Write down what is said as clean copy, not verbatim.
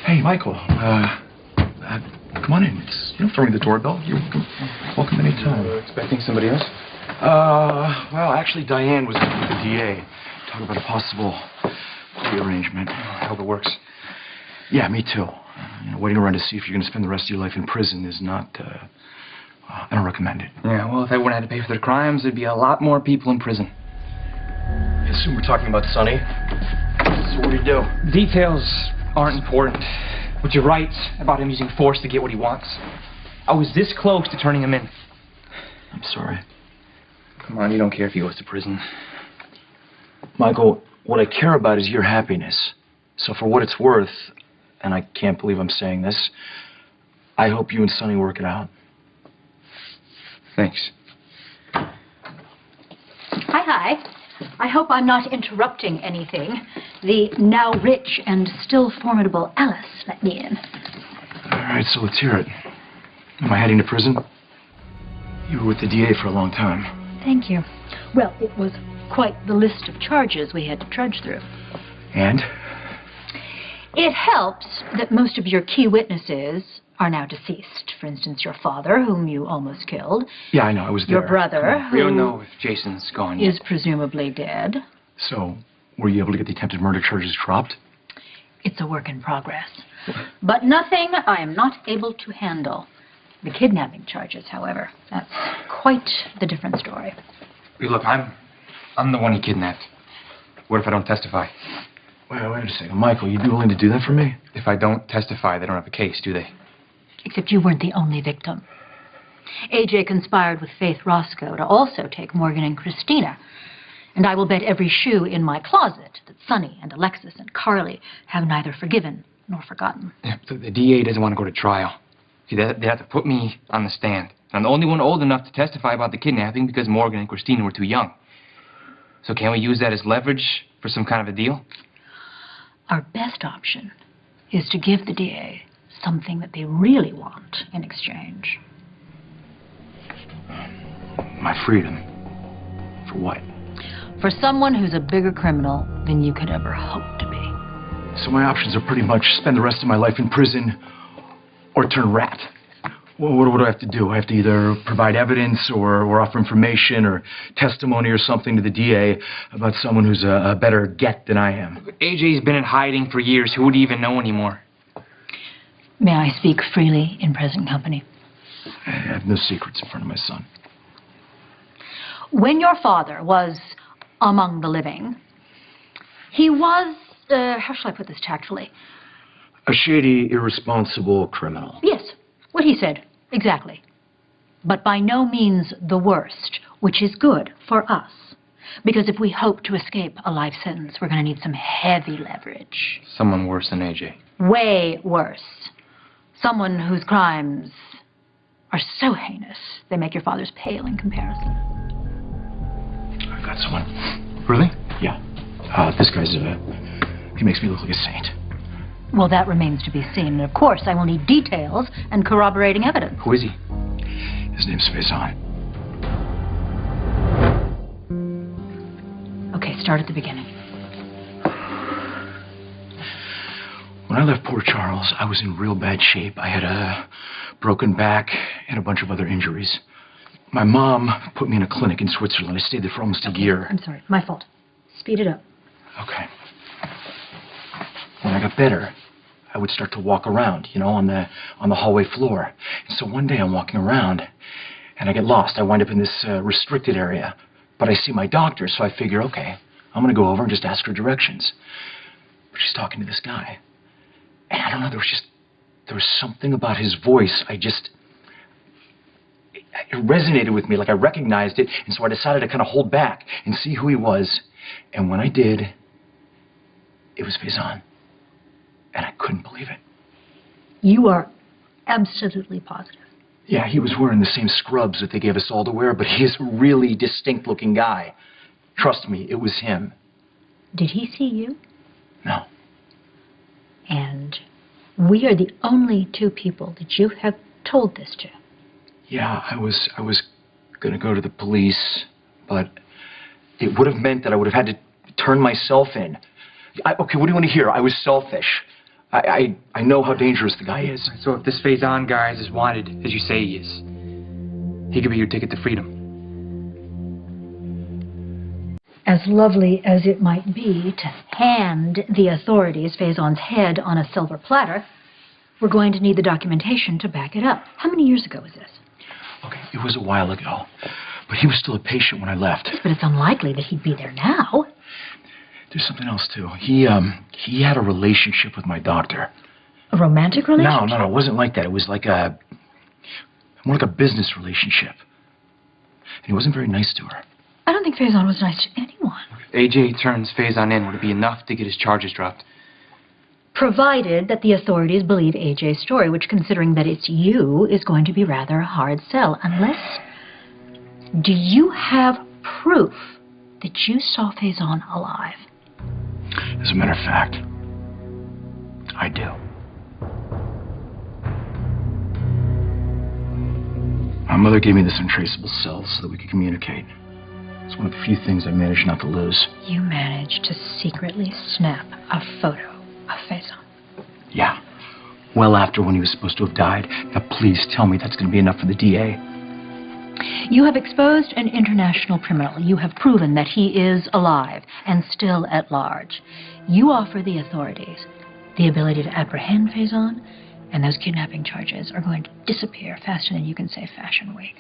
Hey, Michael. Come on in. You don't have to ring the doorbell. You're welcome anytime. Expecting somebody else? Well, actually, Diane was with the DA. Talk about a possible plea arrangement. I hope it works. Yeah, me too. Waiting around to see if you're going to spend the rest of your life in prison is not, I don't recommend it. Yeah, well, if everyone had to pay for their crimes, there'd be a lot more people in prison. I assume we're talking about Sonny. So what do you do? Details aren't important. But you're right about him using force to get what he wants. I was this close to turning him in. I'm sorry. Come on, you don't care if he goes to prison. Michael, what I care about is your happiness. So for what it's worth, and I can't believe I'm saying this, I hope you and Sonny work it out. Thanks. Hi. I hope I'm not interrupting anything. The now rich and still formidable Alice let me in. All right, so let's hear it. Am I heading to prison? You were with the DA for a long time. Thank you. Well, it was quite the list of charges we had to trudge through. And? It helps that most of your key witnesses are now deceased. For instance, your father, whom you almost killed. Yeah, I know, I was there. Your brother, We don't know if Jason's gone yet. Is presumably dead. So, were you able to get the attempted murder charges dropped? It's a work in progress. But nothing I am not able to handle. The kidnapping charges, however, that's quite the different story. Hey, look, I'm the one he kidnapped. What if I don't testify? Wait a second. Michael, you'd be willing to do that for me? If I don't testify, they don't have a case, do they? Except you weren't the only victim. AJ conspired with Faith Roscoe to also take Morgan and Christina. And I will bet every shoe in my closet that Sonny and Alexis and Carly have neither forgiven nor forgotten. Yeah, the DA doesn't want to go to trial. See, they have to put me on the stand. I'm the only one old enough to testify about the kidnapping because Morgan and Christina were too young. So can we use that as leverage for some kind of a deal? Our best option is to give the DA something that they really want in exchange. My freedom. For what? For someone who's a bigger criminal than you could ever hope to be. So my options are pretty much spend the rest of my life in prison or turn rat. Well, what do I have to do? I have to either provide evidence or offer information or testimony or something to the DA about someone who's a better get than I am. AJ's been in hiding for years. Who would even know anymore? May I speak freely in present company? I have no secrets in front of my son. When your father was among the living, he was, how shall I put this tactfully? A shady, irresponsible criminal. Yes, what he said, exactly. But by no means the worst, which is good for us. Because if we hope to escape a life sentence, we're going to need some heavy leverage. Someone worse than AJ. Way worse. Someone whose crimes are so heinous, they make your father's pale in comparison. I've got someone. Really? Yeah. This guy's, he makes me look like a saint. Well, that remains to be seen. And of course, I will need details and corroborating evidence. Who is he? His name's Faison. Okay, start at the beginning. When I left Port Charles, I was in real bad shape. I had a broken back and a bunch of other injuries. My mom put me in a clinic in Switzerland. I stayed there for almost a year. I'm sorry, my fault. Speed it up. Okay. When I got better, I would start to walk around, on the hallway floor. And so one day I'm walking around, and I get lost. I wind up in this restricted area. But I see my doctor, so I figure, okay, I'm going to go over and just ask her directions. But she's talking to this guy. And I don't know, there was something about his voice. It resonated with me, like I recognized it. And so I decided to kind of hold back and see who he was. And when I did, it was Faison. And I couldn't believe it. You are absolutely positive. Yeah, he was wearing the same scrubs that they gave us all to wear, but he's a really distinct-looking guy. Trust me, it was him. Did he see you? No. And we are the only two people that you have told this to. Yeah, I was going to go to the police, but it would have meant that I would have had to turn myself in. Okay, what do you want to hear? I was selfish. I know how dangerous the guy is. So if this Faison guy is as wanted as you say he is, he could be your ticket to freedom. As lovely as it might be to hand the authorities Faison's head on a silver platter, we're going to need the documentation to back it up. How many years ago was this? Okay, it was a while ago, but he was still a patient when I left. But it's unlikely that he'd be there now. There's something else, too. He had a relationship with my doctor. A romantic relationship? No, it wasn't like that. It was like more like a business relationship. And he wasn't very nice to her. I don't think Faison was nice to anyone. If AJ turns Faison in, would it be enough to get his charges dropped? Provided that the authorities believe AJ's story, which, considering that it's you, is going to be rather a hard sell. Unless... Do you have proof that you saw Faison alive? As a matter of fact, I do. My mother gave me this untraceable cell so that we could communicate. It's one of the few things I managed not to lose. You managed to secretly snap a photo of Faison. Yeah. Well after when he was supposed to have died. Now please tell me that's going to be enough for the DA. You have exposed an international criminal. You have proven that he is alive and still at large. You offer the authorities the ability to apprehend Faison, and those kidnapping charges are going to disappear faster than you can say Fashion Week.